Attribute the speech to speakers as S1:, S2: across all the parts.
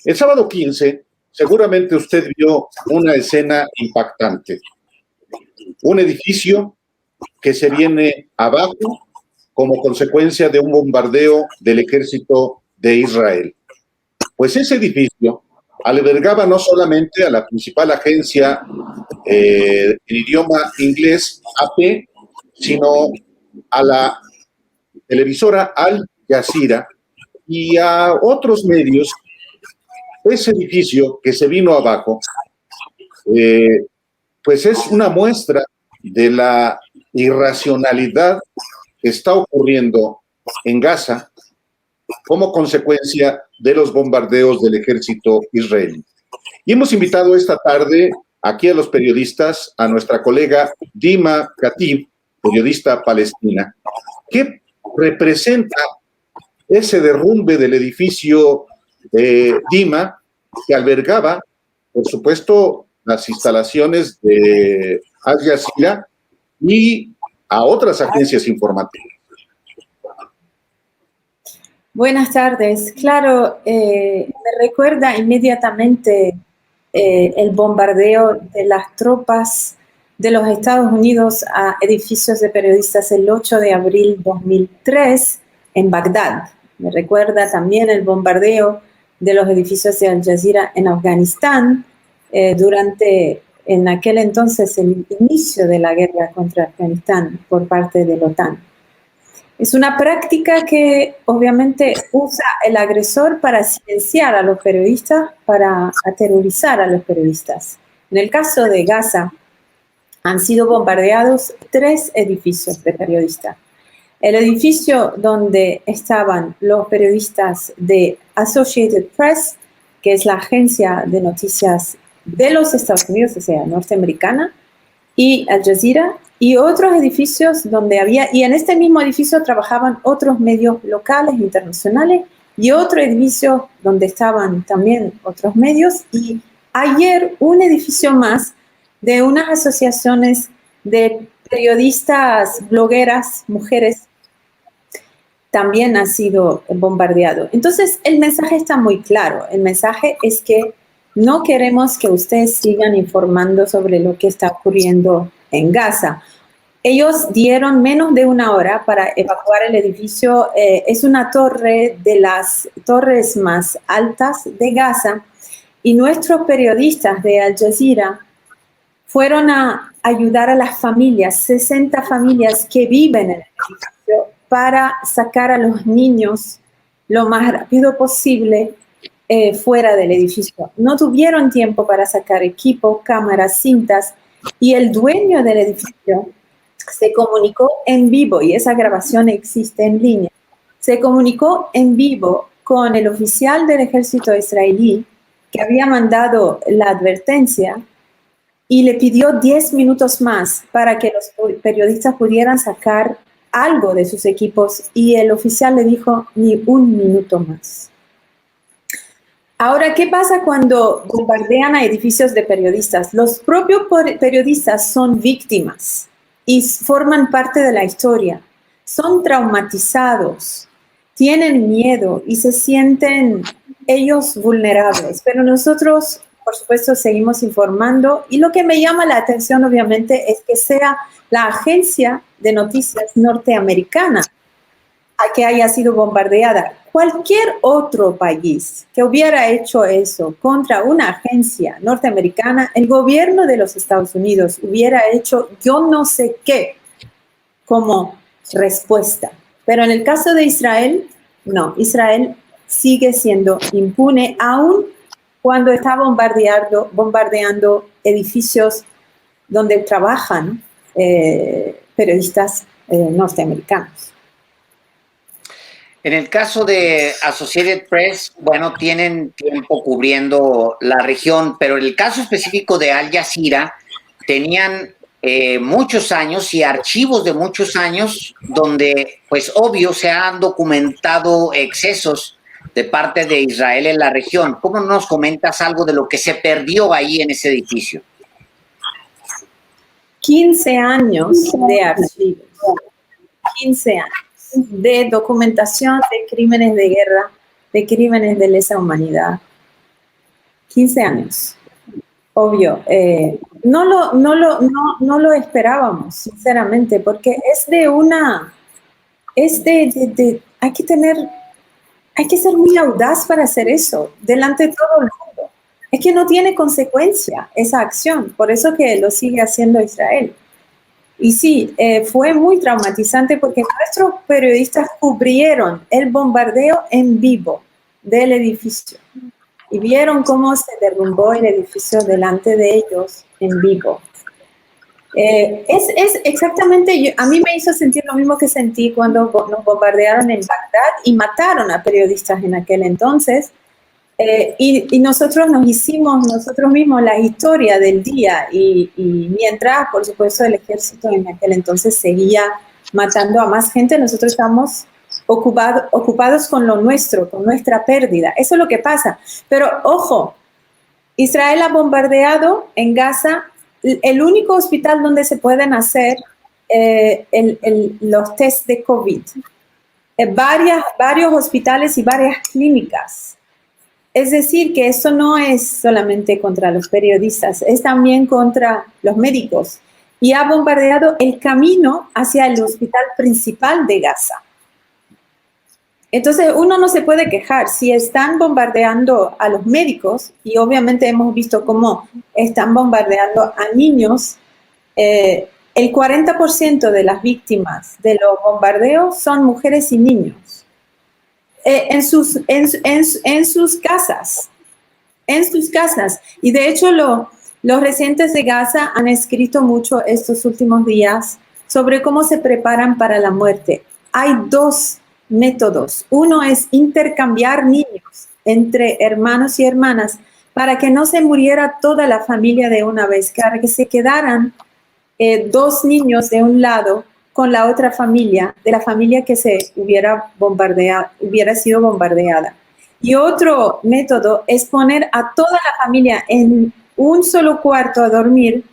S1: El sábado 15, seguramente usted vio una escena impactante. Un edificio que se viene abajo como consecuencia de un bombardeo del ejército de Israel. Pues ese edificio albergaba no solamente a la principal agencia en idioma inglés, AP, sino a la televisora Al Jazeera y a otros medios. Ese edificio que se vino abajo, pues es una muestra de la irracionalidad que está ocurriendo en Gaza como consecuencia de los bombardeos del ejército israelí. Y hemos invitado esta tarde aquí a los periodistas, a nuestra colega Dima Khatib, periodista palestina, que representa ese derrumbe del edificio de Dima, que albergaba, por supuesto, las instalaciones de Al Jazeera y a otras agencias informativas.
S2: Buenas tardes. Claro, me recuerda inmediatamente el bombardeo de las tropas de los Estados Unidos a edificios de periodistas el 8 de abril de 2003 en Bagdad. Me recuerda también el bombardeo de los edificios de Al Jazeera en Afganistán durante, en aquel entonces, el inicio de la guerra contra Afganistán por parte de la OTAN. Es una práctica que obviamente usa el agresor para silenciar a los periodistas, para aterrorizar a los periodistas. En el caso de Gaza, han sido bombardeados 3 edificios de periodistas. El edificio donde estaban los periodistas de Associated Press, que es la agencia de noticias de los Estados Unidos, o sea, norteamericana, y Al Jazeera, y otros edificios donde había, y en este mismo edificio trabajaban otros medios locales, internacionales, y otro edificio donde estaban también otros medios, y ayer un edificio más de unas asociaciones de periodistas, blogueras, mujeres, también ha sido bombardeado. Entonces, el mensaje está muy claro. El mensaje es que no queremos que ustedes sigan informando sobre lo que está ocurriendo en Gaza. Ellos dieron menos de 1 hora para evacuar el edificio. Es una torre de las torres más altas de Gaza y nuestros periodistas de Al Jazeera fueron a ayudar a las familias, 60 familias que viven en el edificio, para sacar a los niños lo más rápido posible fuera del edificio. No tuvieron tiempo para sacar equipo, cámaras, cintas, y el dueño del edificio se comunicó en vivo, y esa grabación existe en línea, se comunicó en vivo con el oficial del ejército israelí que había mandado la advertencia y le pidió 10 minutos más para que los periodistas pudieran sacar algo de sus equipos, y el oficial le dijo ni 1 minuto más. Ahora, ¿qué pasa cuando bombardean a edificios de periodistas? Los propios periodistas son víctimas y forman parte de la historia. Son traumatizados, tienen miedo y se sienten ellos vulnerables. Pero nosotros, por supuesto, seguimos informando, y lo que me llama la atención, obviamente, es que sea la agencia de noticias norteamericana a que haya sido bombardeada. Cualquier otro país que hubiera hecho eso contra una agencia norteamericana, el gobierno de los Estados Unidos hubiera hecho yo no sé qué como respuesta. Pero en el caso de Israel, no. Israel sigue siendo impune, aún cuando está bombardeando edificios donde trabajan periodistas norteamericanos.
S3: En el caso de Associated Press, bueno, tienen tiempo cubriendo la región, pero en el caso específico de Al Jazeera, tenían muchos años y archivos de muchos años donde, pues obvio, se han documentado excesos de parte de Israel en la región. ¿Cómo nos comentas algo de lo que se perdió ahí en ese edificio?
S2: 15 años de archivos, 15 años de documentación de crímenes de guerra, de crímenes de lesa humanidad, 15 años. Obvio. No lo esperábamos, sinceramente, porque hay que ser muy audaz para hacer eso, delante de todo el mundo. Es que no tiene consecuencia esa acción, por eso que lo sigue haciendo Israel. Y sí, fue muy traumatizante porque nuestros periodistas cubrieron el bombardeo en vivo del edificio y vieron cómo se derrumbó el edificio delante de ellos en vivo. Es exactamente, a mí me hizo sentir lo mismo que sentí cuando nos bombardearon en Bagdad y mataron a periodistas en aquel entonces. Y nosotros nos hicimos nosotros mismos la historia del día y mientras, por supuesto, el ejército en aquel entonces seguía matando a más gente, nosotros estamos ocupados con lo nuestro, con nuestra pérdida. Eso es lo que pasa. Pero, ojo, Israel ha bombardeado en Gaza el único hospital donde se pueden hacer los test de COVID. Varios hospitales y varias clínicas. Es decir, que eso no es solamente contra los periodistas, es también contra los médicos. Y ha bombardeado el camino hacia el hospital principal de Gaza. Entonces, uno no se puede quejar. Si están bombardeando a los médicos, y obviamente hemos visto cómo están bombardeando a niños, el 40% de las víctimas de los bombardeos son mujeres y niños. En sus casas. Y de hecho los residentes de Gaza han escrito mucho estos últimos días sobre cómo se preparan para la muerte. Hay dos métodos. Uno es intercambiar niños entre hermanos y hermanas para que no se muriera toda la familia de una vez, para que se quedaran dos niños de un lado con la otra familia, de la familia que hubiera sido bombardeada. Y otro método es poner a toda la familia en un solo cuarto a dormir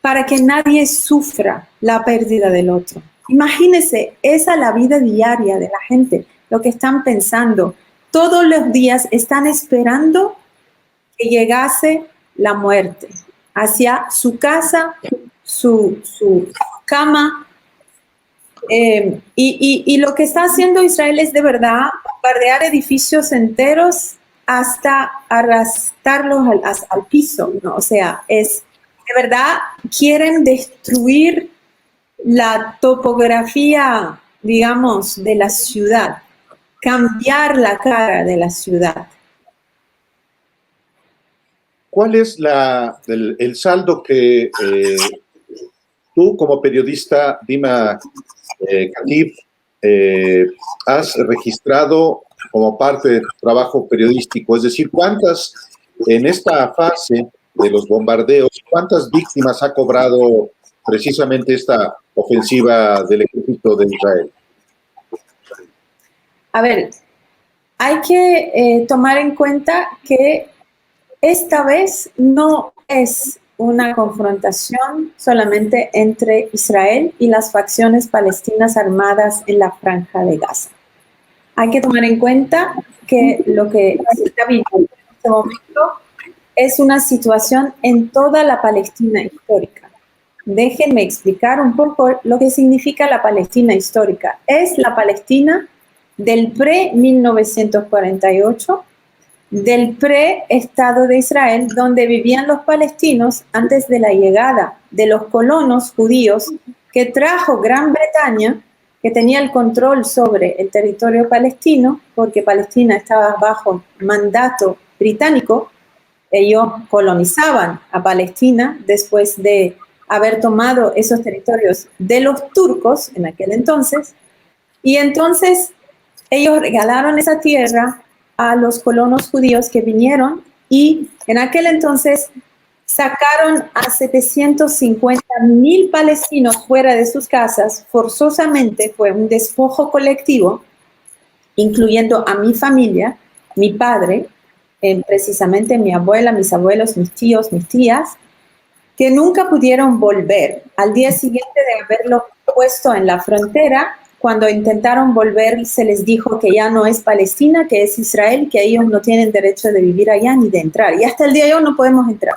S2: para que nadie sufra la pérdida del otro. Imagínense, esa es la vida diaria de la gente, lo que están pensando. Todos los días están esperando que llegase la muerte hacia su casa, su cama. Y lo que está haciendo Israel es de verdad bombardear edificios enteros hasta arrastrarlos al piso, ¿no? O sea, de verdad quieren destruir la topografía, digamos, de la ciudad, cambiar la cara de la ciudad.
S1: ¿Cuál es el saldo que tú como periodista, Dima Khatif, has registrado como parte de tu trabajo periodístico? Es decir, ¿cuántas, en esta fase de los bombardeos, cuántas víctimas ha cobrado precisamente esta ofensiva del ejército de Israel?
S2: A ver, hay que tomar en cuenta que esta vez no es una confrontación solamente entre Israel y las facciones palestinas armadas en la Franja de Gaza. Hay que tomar en cuenta que lo que se está viviendo en este momento es una situación en toda la Palestina histórica. Déjenme explicar un poco lo que significa la Palestina histórica. Es la Palestina del pre-1948, del pre-Estado de Israel, donde vivían los palestinos antes de la llegada de los colonos judíos que trajo Gran Bretaña, que tenía el control sobre el territorio palestino, porque Palestina estaba bajo mandato británico. Ellos colonizaban a Palestina después de haber tomado esos territorios de los turcos en aquel entonces, y entonces ellos regalaron esa tierra a los colonos judíos que vinieron y en aquel entonces sacaron a 750,000 palestinos fuera de sus casas forzosamente. Fue un despojo colectivo, incluyendo a mi familia, mi padre, precisamente mi abuela, mis abuelos, mis tíos, mis tías, que nunca pudieron volver. Al día siguiente de haberlo puesto en la frontera, cuando intentaron volver, se les dijo que ya no es Palestina, que es Israel, que ellos no tienen derecho de vivir allá ni de entrar. Y hasta el día de hoy no podemos entrar.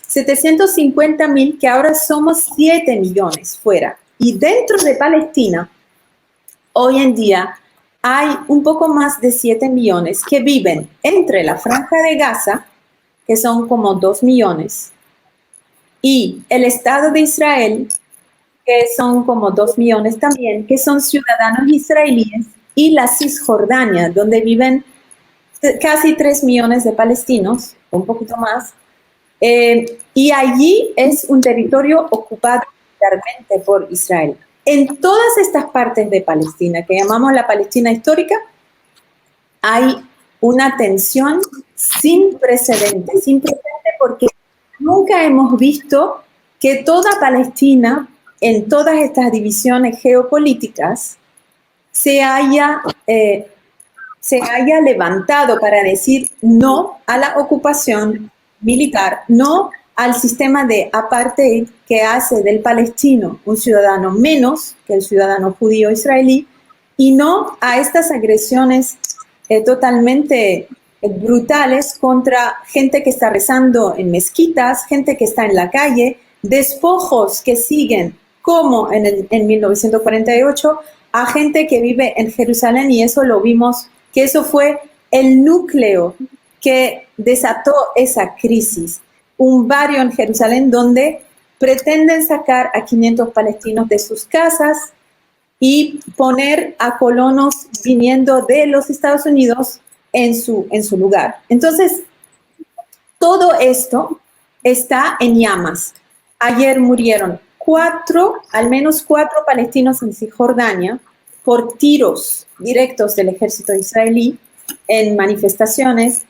S2: 750.000, que ahora somos 7 millones fuera. Y dentro de Palestina, hoy en día, hay un poco más de 7 millones que viven entre la Franja de Gaza, que son como 2 millones, y el Estado de Israel, que son como 2 millones también, que son ciudadanos israelíes, y la Cisjordania, donde viven casi 3 millones de palestinos, un poquito más, y allí es un territorio ocupado militarmente por Israel. En todas estas partes de Palestina, que llamamos la Palestina histórica, hay una tensión sin precedentes porque nunca hemos visto que toda Palestina, en todas estas divisiones geopolíticas, se haya levantado para decir no a la ocupación militar, no al sistema de apartheid que hace del palestino un ciudadano menos que el ciudadano judío israelí, y no a estas agresiones totalmente brutales contra gente que está rezando en mezquitas, gente que está en la calle, despojos que siguen como en 1948 a gente que vive en Jerusalén, y eso lo vimos, que eso fue el núcleo que desató esa crisis. Un barrio en Jerusalén donde pretenden sacar a 500 palestinos de sus casas y poner a colonos viniendo de los Estados Unidos en su lugar. Entonces, todo esto está en llamas. Ayer murieron al menos cuatro palestinos en Cisjordania por tiros directos del ejército israelí en manifestaciones.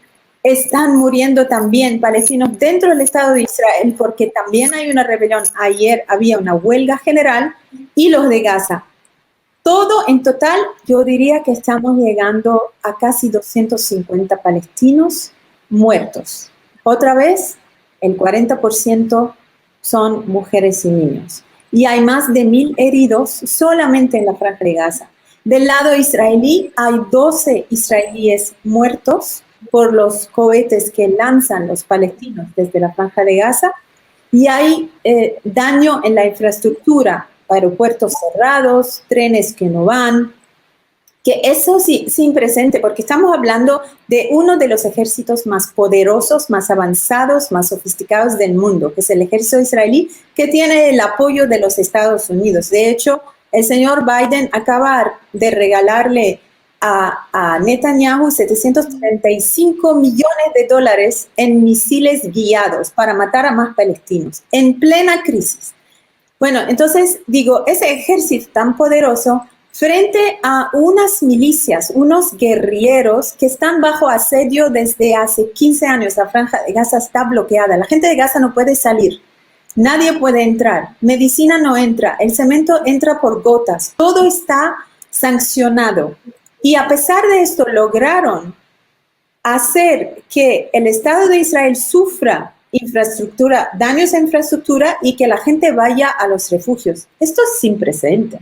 S2: Están muriendo también palestinos dentro del Estado de Israel porque también hay una rebelión. Ayer había una huelga general, y los de Gaza. Todo en total, yo diría que estamos llegando a casi 250 palestinos muertos. Otra vez, el 40% son mujeres y niños. Y hay más de 1,000 heridos solamente en la Franja de Gaza. Del lado israelí hay 12 israelíes muertos por los cohetes que lanzan los palestinos desde la Franja de Gaza, y hay daño en la infraestructura, aeropuertos cerrados, trenes que no van, que eso sí, sin presente, porque estamos hablando de uno de los ejércitos más poderosos, más avanzados, más sofisticados del mundo, que es el ejército israelí, que tiene el apoyo de los Estados Unidos. De hecho, el señor Biden acaba de regalarle a Netanyahu $735 millones en misiles guiados para matar a más palestinos, en plena crisis. Bueno, entonces digo, ese ejército tan poderoso frente a unas milicias, unos guerrilleros que están bajo asedio desde hace 15 años. La Franja de Gaza está bloqueada, la gente de Gaza no puede salir, nadie puede entrar, medicina no entra, el cemento entra por gotas, todo está sancionado. Y a pesar de esto lograron hacer que el Estado de Israel sufra daños a infraestructura, y que la gente vaya a los refugios. Esto es sin precedente.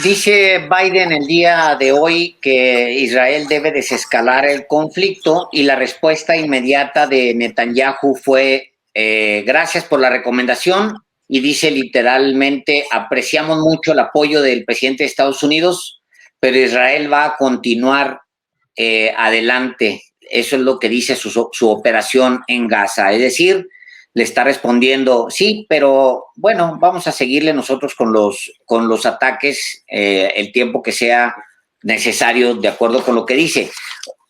S3: Dice Biden el día de hoy que Israel debe desescalar el conflicto, y la respuesta inmediata de Netanyahu fue gracias por la recomendación, y dice literalmente: apreciamos mucho el apoyo del presidente de Estados Unidos, pero Israel va a continuar adelante. Eso es lo que dice su operación en Gaza. Es decir, le está respondiendo, sí, pero bueno, vamos a seguirle nosotros con los ataques el tiempo que sea necesario, de acuerdo con lo que dice.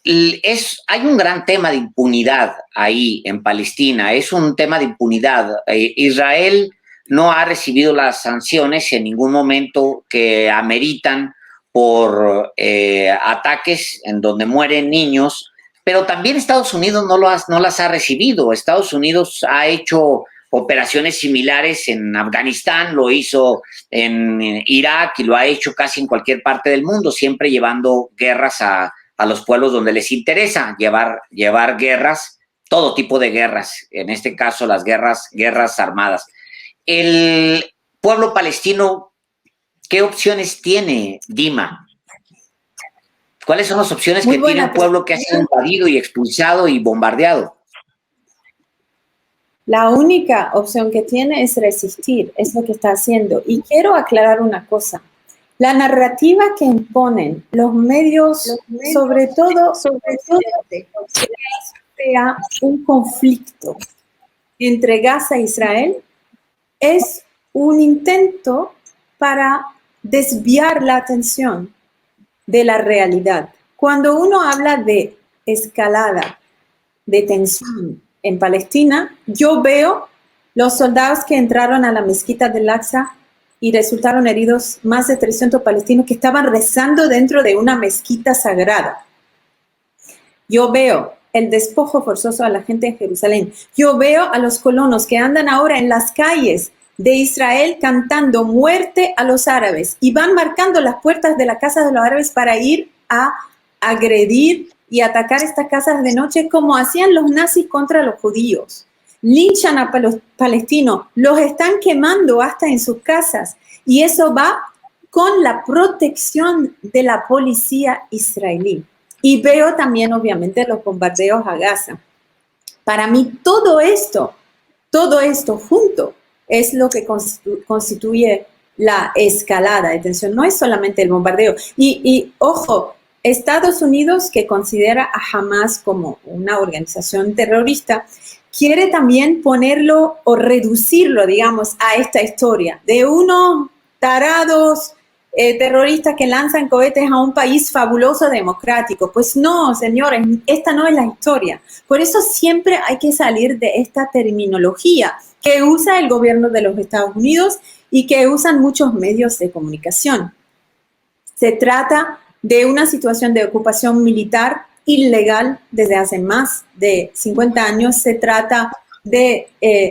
S3: Hay un gran tema de impunidad ahí en Palestina, es un tema de impunidad. Israel no ha recibido las sanciones en ningún momento que ameritan por ataques en donde mueren niños, pero también Estados Unidos no las ha recibido. Estados Unidos ha hecho operaciones similares en Afganistán, lo hizo en Irak y lo ha hecho casi en cualquier parte del mundo, siempre llevando guerras a los pueblos donde les interesa, llevar guerras, todo tipo de guerras, en este caso las guerras armadas. pueblo palestino, ¿qué opciones tiene, Dima? ¿Cuáles son las opciones que tiene un pueblo que ha sido invadido y expulsado y bombardeado?
S2: La única opción que tiene es resistir, es lo que está haciendo. Y quiero aclarar una cosa. La narrativa que imponen los medios, sobre todo sea un conflicto entre Gaza e Israel, es un intento para desviar la atención de la realidad. Cuando uno habla de escalada, de tensión en Palestina, yo veo los soldados que entraron a la mezquita del Al-Aqsa y resultaron heridos, más de 300 palestinos que estaban rezando dentro de una mezquita sagrada. Yo veo el despojo forzoso a la gente en Jerusalén. Yo veo a los colonos que andan ahora en las calles de Israel cantando muerte a los árabes y van marcando las puertas de la casa de los árabes para ir a agredir y atacar estas casas de noche como hacían los nazis contra los judíos. Linchan a los palestinos, los están quemando hasta en sus casas y eso va con la protección de la policía israelí. Y veo también, obviamente, los bombardeos a Gaza. Para mí, todo esto junto es lo que constituye la escalada de tensión. No es solamente el bombardeo. Y ojo, Estados Unidos, que considera a Hamas como una organización terrorista, quiere también ponerlo o reducirlo, digamos, a esta historia de unos tarados terroristas que lanzan cohetes a un país fabuloso democrático. Pues no, señores, esta no es la historia. Por eso siempre hay que salir de esta terminología que usa el gobierno de los Estados Unidos y que usan muchos medios de comunicación. Se trata de una situación de ocupación militar ilegal desde hace más de 50 años. Se trata de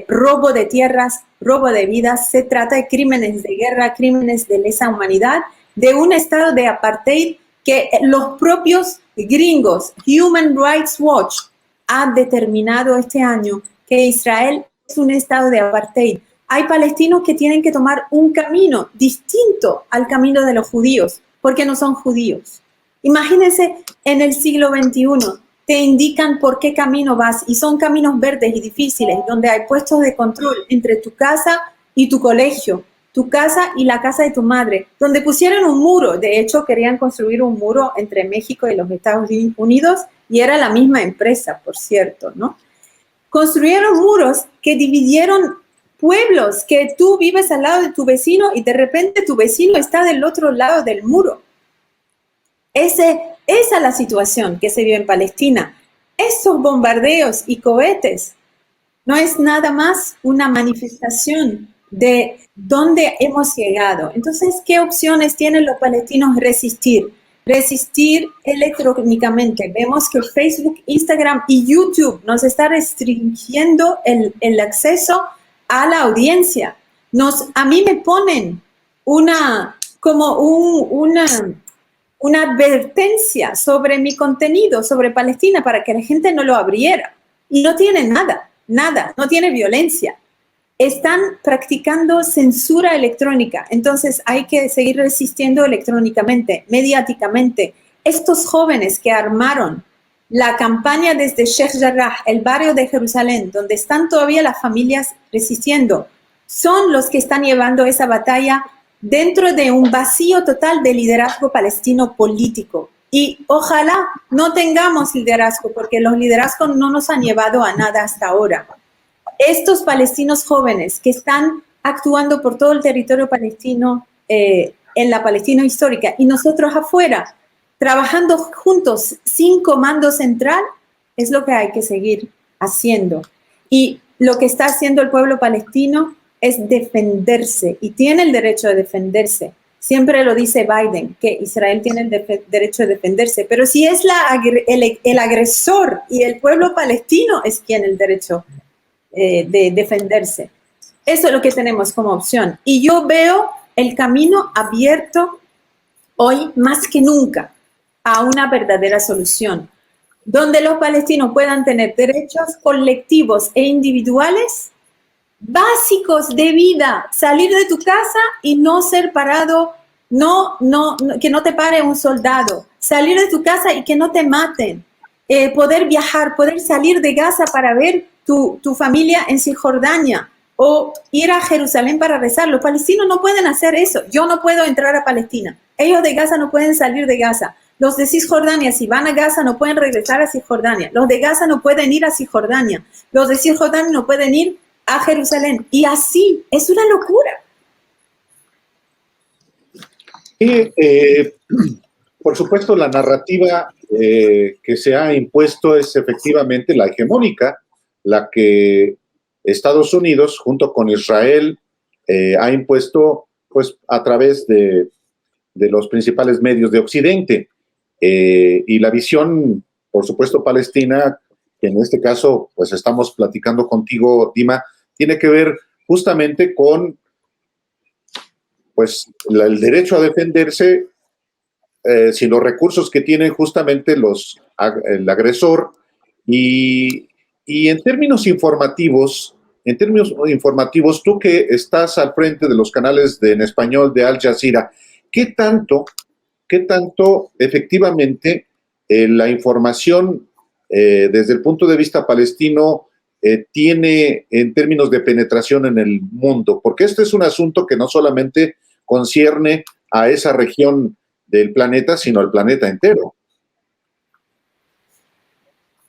S2: robo de tierras, robo de vidas, se trata de crímenes de guerra, crímenes de lesa humanidad, de un estado de apartheid que los propios gringos, Human Rights Watch, ha determinado este año que Israel es un estado de apartheid. Hay palestinos que tienen que tomar un camino distinto al camino de los judíos, porque no son judíos. Imagínense en el siglo XXI, te indican por qué camino vas y son caminos verdes y difíciles, donde hay puestos de control entre tu casa y tu colegio, tu casa y la casa de tu madre, donde pusieron un muro. De hecho, querían construir un muro entre México y los Estados Unidos y era la misma empresa, por cierto, ¿no? Construyeron muros que dividieron pueblos, que tú vives al lado de tu vecino y de repente tu vecino está del otro lado del muro. Esa es la situación que se vive en Palestina. Estos bombardeos y cohetes no es nada más una manifestación de dónde hemos llegado. Entonces, ¿qué opciones tienen los palestinos? Resistir electrónicamente. Vemos que Facebook, Instagram y YouTube nos está restringiendo el acceso a la audiencia. A mí me ponen una advertencia sobre mi contenido, sobre Palestina, para que la gente no lo abriera. Y no tiene nada, no tiene violencia. Están practicando censura electrónica, entonces hay que seguir resistiendo electrónicamente, mediáticamente. Estos jóvenes que armaron la campaña desde Sheikh Jarrah, el barrio de Jerusalén, donde están todavía las familias resistiendo, son los que están llevando esa batalla dentro de un vacío total de liderazgo palestino político. Y ojalá no tengamos liderazgo, porque los liderazgos no nos han llevado a nada hasta ahora. Estos palestinos jóvenes que están actuando por todo el territorio palestino, en la Palestina histórica, y nosotros afuera, trabajando juntos sin comando central, es lo que hay que seguir haciendo. Y lo que está haciendo el pueblo palestino es defenderse, y tiene el derecho de defenderse. Siempre lo dice Biden, que Israel tiene el derecho de defenderse, pero si es el agresor y el pueblo palestino es quien el derecho de defenderse. Eso es lo que tenemos como opción. Y yo veo el camino abierto hoy más que nunca a una verdadera solución, donde los palestinos puedan tener derechos colectivos e individuales básicos de vida, salir de tu casa y no ser parado, que no te pare un soldado, salir de tu casa y que no te maten, poder viajar, poder salir de Gaza para ver tu familia en Cisjordania o ir a Jerusalén para rezar. Los palestinos no pueden hacer eso. Yo no puedo entrar a Palestina. Ellos de Gaza no pueden salir de Gaza. Los de Cisjordania, si van a Gaza, no pueden regresar a Cisjordania. Los de Gaza no pueden ir a Cisjordania. Los de Cisjordania no pueden ir a Jerusalén. Y así, es una locura.
S1: Y, por supuesto, la narrativa que se ha impuesto es efectivamente la hegemónica, la que Estados Unidos, junto con Israel, ha impuesto pues, a través de los principales medios de Occidente. Y la visión, por supuesto, palestina, que en este caso pues estamos platicando contigo, Dima, tiene que ver justamente con pues, el derecho a defenderse sin los recursos que tienen justamente el agresor. Y en términos informativos, tú que estás al frente de los canales en español de Al Jazeera, ¿qué tanto efectivamente la información desde el punto de vista palestino tiene en términos de penetración en el mundo? Porque este es un asunto que no solamente concierne a esa región del planeta, sino al planeta entero.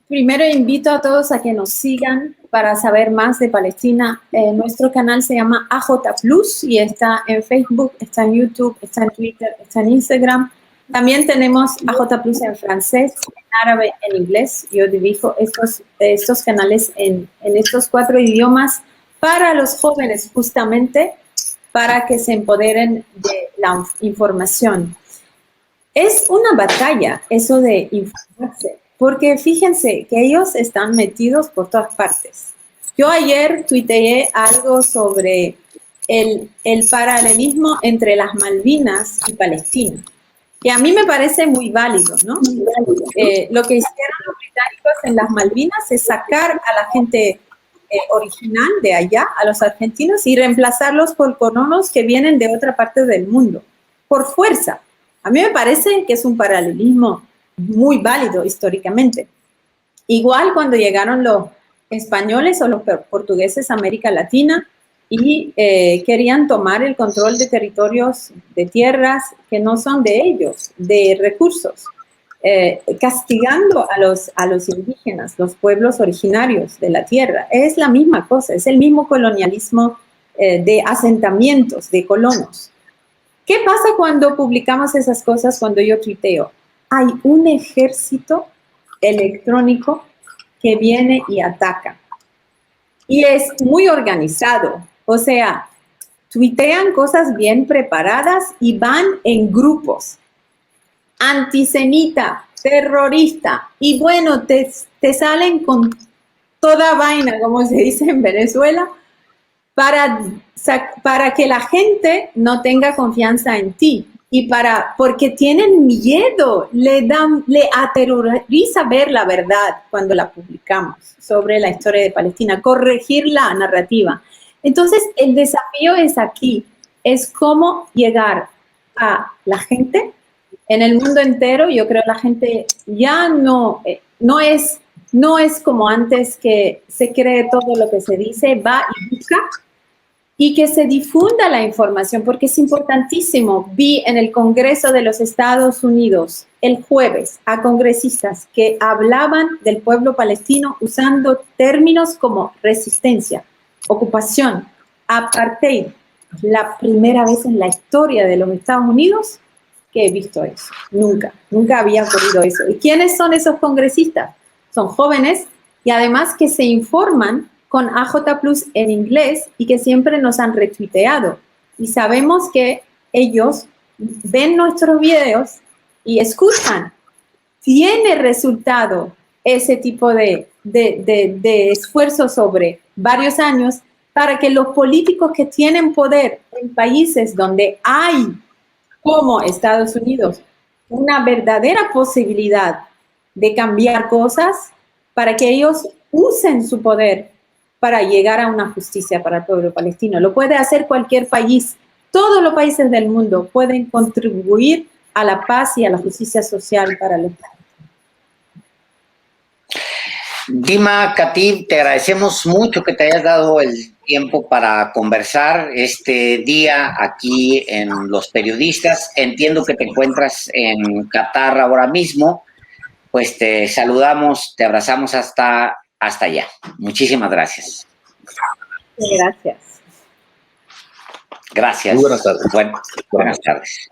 S2: Primero invito a todos a que nos sigan para saber más de Palestina. Nuestro canal se llama AJ Plus y está en Facebook, está en YouTube, está en Twitter, está en Instagram. También tenemos AJ Plus en francés, en árabe, en inglés. Yo dirijo estos canales en estos 4 idiomas para los jóvenes, justamente para que se empoderen de la información. Es una batalla eso de informarse. Porque fíjense que ellos están metidos por todas partes. Yo ayer tuiteé algo sobre el paralelismo entre las Malvinas y Palestina, que a mí me parece muy válido, ¿no? Lo que hicieron los británicos en las Malvinas es sacar a la gente original de allá, a los argentinos, y reemplazarlos por colonos que vienen de otra parte del mundo, por fuerza. A mí me parece que es un paralelismo muy válido históricamente. Igual cuando llegaron los españoles o los portugueses a América Latina y querían tomar el control de territorios, de tierras que no son de ellos, de recursos, castigando a los indígenas, los pueblos originarios de la tierra. Es la misma cosa, es el mismo colonialismo de asentamientos, de colonos. ¿Qué pasa cuando publicamos esas cosas, cuando yo tuiteo? Hay un ejército electrónico que viene y ataca. Y es muy organizado. O sea, tuitean cosas bien preparadas y van en grupos. Antisemita, terrorista. Y bueno, te salen con toda vaina, como se dice en Venezuela, para que la gente no tenga confianza en ti. Y porque tienen miedo, le aterroriza ver la verdad cuando la publicamos sobre la historia de Palestina, corregir la narrativa. Entonces, el desafío es aquí, es cómo llegar a la gente en el mundo entero. Yo creo que la gente ya no es como antes, que se cree todo lo que se dice, va y busca. Y que se difunda la información, porque es importantísimo. Vi en el Congreso de los Estados Unidos el jueves a congresistas que hablaban del pueblo palestino usando términos como resistencia, ocupación, apartheid. La primera vez en la historia de los Estados Unidos que he visto eso. Nunca había ocurrido eso. ¿Y quiénes son esos congresistas? Son jóvenes y además que se informan con AJ Plus en inglés y que siempre nos han retuiteado. Y sabemos que ellos ven nuestros videos y escuchan. Tiene resultado ese tipo de esfuerzo sobre varios años para que los políticos que tienen poder en países donde hay, como Estados Unidos, una verdadera posibilidad de cambiar cosas, para que ellos usen su poder para llegar a una justicia para el pueblo palestino. Lo puede hacer cualquier país. Todos los países del mundo pueden contribuir a la paz y a la justicia social para los palestinos.
S3: Dima Khatib, te agradecemos mucho que te hayas dado el tiempo para conversar este día aquí en Los Periodistas. Entiendo que te encuentras en Qatar ahora mismo. Pues te saludamos, te abrazamos hasta allá. Muchísimas gracias.
S2: Gracias.
S3: Gracias.
S1: Muy buenas tardes.
S3: Buenas tardes.